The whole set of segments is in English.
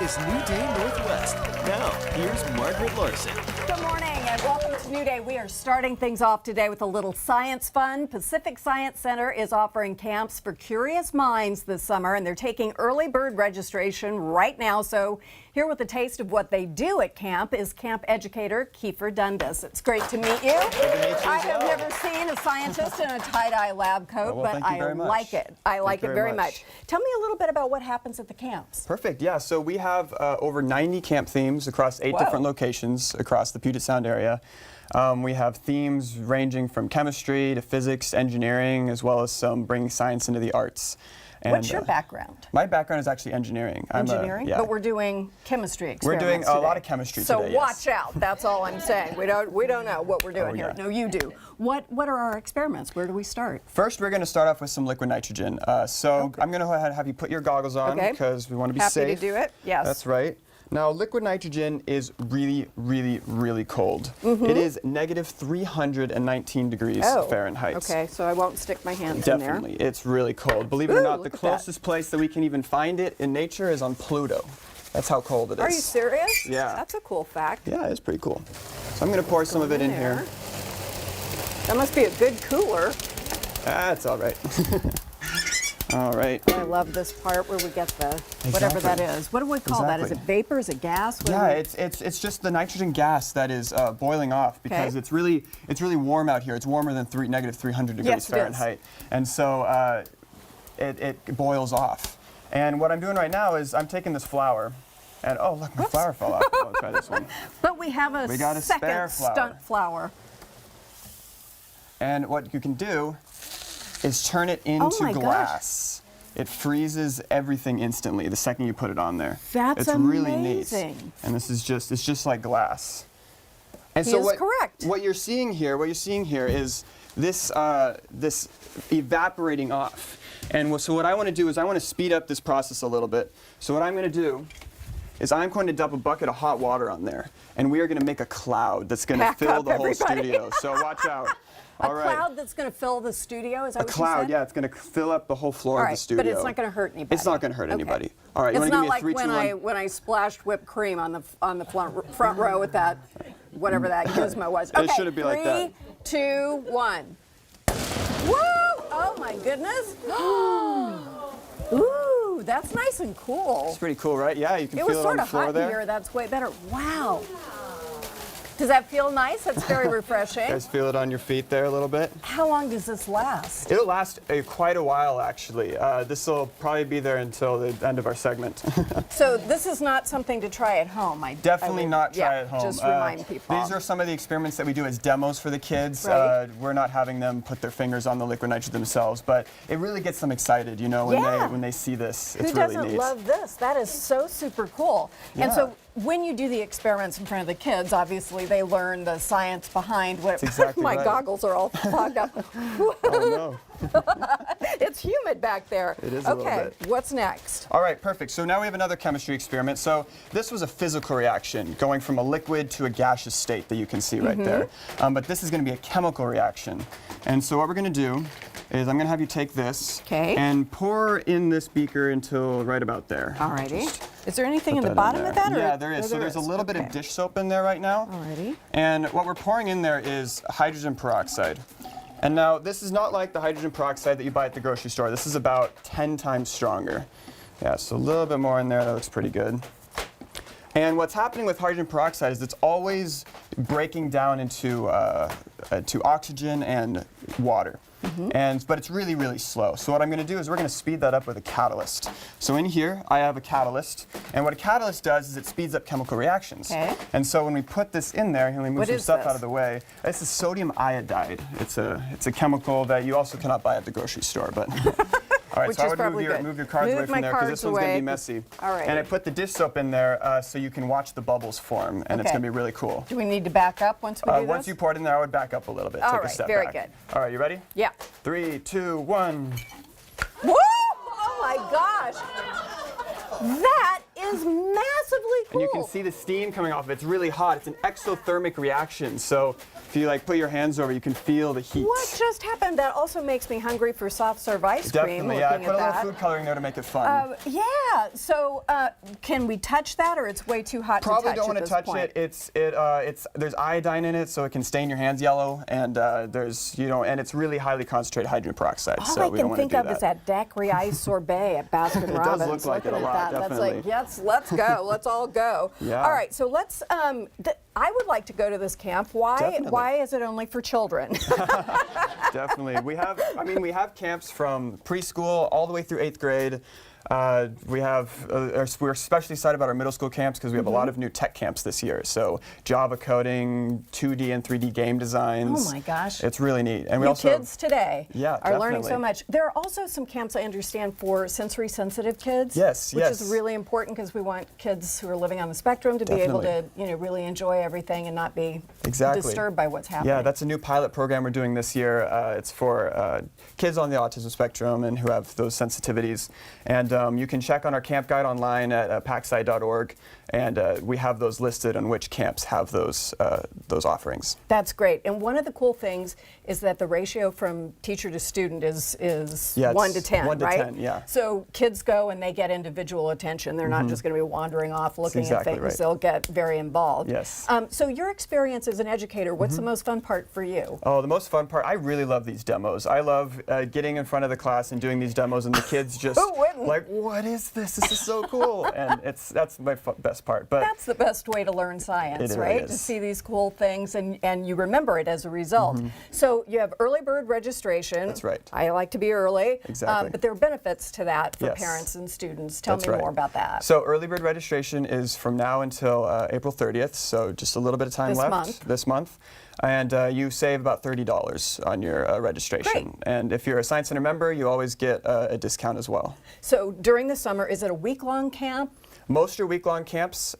is New Day Northwest. Now, here's Margaret Larson. Good morning and welcome to New Day. We are starting things off today with a little science fun. Pacific Science Center is offering camps for curious minds this summer, and they're taking early bird registration right now. So here with a taste of what they do at camp is camp educator Kiefer Dundas. It's great to meet you. Good to meet you I as have well. never seen a scientist in a tie-dye lab coat, well, but thank you I very much. like it. I like it very much. Tell me a little bit about what happens at the camps. Perfect. Yeah, so we have over 90 camp themes across 8 different locations across the Puget Sound area. We have themes ranging from chemistry to physics, engineering, as well as some bringing science into the arts. And, What's your background? My background is actually engineering. Engineering? Yeah. But we're doing chemistry experiments We're doing today. a lot of chemistry so today, So watch yes. out. That's all I'm saying. We don't know what we're doing here. yeah. No, you do. What are our experiments? Where do we start? First, we're going to start off with some liquid nitrogen. I'm going to go ahead and have you put your goggles on because we want to be safe. Happy to do it. Yes. That's right. Now, liquid nitrogen is really, really, really cold. It is negative 319 degrees Fahrenheit. Okay, so I won't stick my hands Definitely. in there. It's really cold. Believe it or not, the look at closest place that we can even find it in nature is on Pluto. That's how cold it is. Are you serious? Yeah. That's a cool fact. Yeah, it's pretty cool. So I'm going to pour some of it in here. That must be a good cooler. That's all right. All right. I love this part where we get the whatever that is. What do we call that? Is it vapor? Is it gas? What Yeah, it's just the nitrogen gas that is boiling off because it's really warm out here. It's warmer than negative 300 degrees Fahrenheit, and so it boils off. And what I'm doing right now is I'm taking this flour, and oh look, my flour fell off. I'll try this one. But we have a got a spare second stunt flour. And what you can do is turn it into glass. It freezes everything instantly the second you put it on there. That's it's really neat. amazing. And this is it's just like glass. And He so is correct. What you're seeing here is this this evaporating off. And so what I want to do is I want to speed up this process a little bit. So what I'm going to do is I'm going to dump a bucket of hot water on there, and we are going to make a cloud that's going to fill the whole studio. So watch out. A cloud that's going to fill the studio? Is that what you said? A cloud, yeah, it's going to fill up the whole floor of the studio. But it's not going to hurt anybody. It's not going to hurt anybody. All right, it's you want to give me a not 3, 2, 1? like when I splashed whipped cream on the front row with that, whatever that gizmo was. Okay, It shouldn't be like that. 3, 2, 1. Woo! Oh my goodness! Ooh, that's nice and cool. It's pretty cool, right? Yeah, you can It feel was it on sort the of floor hot there. here. That's way better. Wow. Does that feel nice? That's very refreshing. You guys feel it on your feet there a little bit? How long does this last? It'll last quite a while, actually. This will probably be there until the end of our segment. So this is not something to try at home. Definitely not try at home. Just remind people. These are some of the experiments that we do as demos for the kids. Right. We're not having them put their fingers on the liquid nitrogen themselves, but it really gets them excited, you know, when they see this. It's Who really doesn't neat. love this? That is so super cool. Yeah. And so when you do the experiments in front of the kids, obviously they learn the science behind what. exactly My right. goggles are all fogged up. Oh no. It's humid back there. It is a little Okay, bit. what's next? All right, perfect. So now we have another chemistry experiment. So this was a physical reaction, going from a liquid to a gaseous state that you can see right there. But this is going to be a chemical reaction. And so what we're going to do is I'm going to have you take this and pour in this beaker until right about there. Alrighty. Is there anything in the Put bottom in of that? Or? Yeah, there is. Oh, So there's a little bit of dish soap in there right now. Alrighty. And what we're pouring in there is hydrogen peroxide. And now this is not like the hydrogen peroxide that you buy at the grocery store. This is about 10 times stronger. Yeah, so a little bit more in there. That looks pretty good. And what's happening with hydrogen peroxide is it's always breaking down into to oxygen and water. But it's really, really slow. So what I'm going to do is we're going to speed that up with a catalyst. So in here, I have a catalyst. And what a catalyst does is it speeds up chemical reactions. And so when we put this in there, and we move some stuff out of the way, this is sodium iodide. It's a chemical that you also cannot buy at the grocery store. But all right, Which so I is would probably move your cards away from there because this one's going to be messy. All right. And I put the dish soap in there so you can watch the bubbles form, and it's going to be really cool. Do we need to back up once we do this? Once you pour it in there, I would back up a little bit. Take a step very back. good. All right, you ready? Yeah. 3, 2, 1. Woo! Oh my gosh! That is massive. massively cool. And you can see the steam coming off. It's really hot. It's an exothermic reaction. So if you like put your hands over, you can feel the heat. What just happened? That also makes me hungry for soft serve ice cream. Definitely, yeah. I looking put at a little that. food coloring there to make it fun. Yeah. So can we touch that, or it's way too hot Probably to touch don't want at to this touch point? it. There's iodine in it, so it can stain your hands yellow, and and it's really highly concentrated hydrogen peroxide. All so I we don't can want to think do of that. is that daiquiri ice sorbet at Baskin It Robbins. does look like it a Looking at lot, that, definitely. That's like, yes, let's go. Let's all go. Yeah. All right, so let's. I would like to go to this camp. Why? Definitely. Why is it only for children? Definitely. We have camps from preschool all the way through 8th grade. We're especially excited about our middle school camps because we have a lot of new tech camps this year. So Java coding, 2D and 3D game designs. Oh my gosh. It's really neat. And we You also kids today Yeah, are learning so definitely. much. There are also some camps, I understand, for sensory sensitive kids. Yes, which yes. is really important because we want kids who are living on the spectrum to be able to, really enjoy everything and not be disturbed by what's happening. Yeah, that's a new pilot program we're doing this year. It's for kids on the autism spectrum and who have those sensitivities. And you can check on our camp guide online at pacsci.org, and we have those listed on which camps have those offerings. That's great. And one of the cool things is that the ratio from teacher to student is Yeah, 1 it's to 10, 1 to right? 10, yeah. So kids go and they get individual attention. They're not just going to be wandering off looking exactly at things. right. They'll get very involved. Yes. So your experience as an educator, what's the most fun part for you? Oh, the most fun part, I really love these demos. I love getting in front of the class and doing these demos, and the kids just Who wouldn't? like, what is this? This is so cool. And that's my best part. But That's the best way to learn science, It really right? is. To see these cool things and you remember it as a result. So you have early bird registration. That's right. I like to be early. Exactly. But there are benefits to that for Yes. parents and students. Tell That's me right. more about that. So early bird registration is from now until April 30th, so just a little bit of time This left month. this month. And you save about $30 on your registration. Great. And if you're a Science Center member, you always get a discount as well. So during the summer, is it a week-long camp? Most are week-long camps.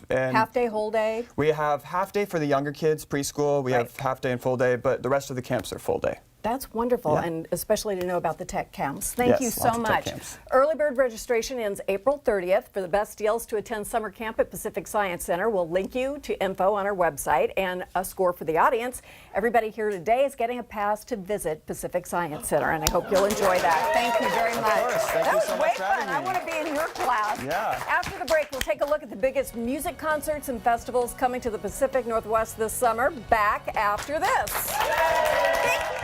And Half day, whole day? we have half day for the younger kids, preschool. We Right. have half day and full day, but the rest of the camps are full day. That's wonderful, Yeah. and especially to know about the tech camps. Thank Yes, you so lots of tech much. camps. Early bird registration ends April 30th. For the best deals to attend summer camp at Pacific Science Center, we'll link you to info on our website and a score for the audience. Everybody here today is getting a pass to visit Pacific Science Center, and I hope you'll enjoy that. Thank you very much. course. Thank that you was so way much for having fun. I me. want to be in your class. Yeah. After the break, we'll take a look at the biggest music concerts and festivals coming to the Pacific Northwest this summer. Back after this. Thank you.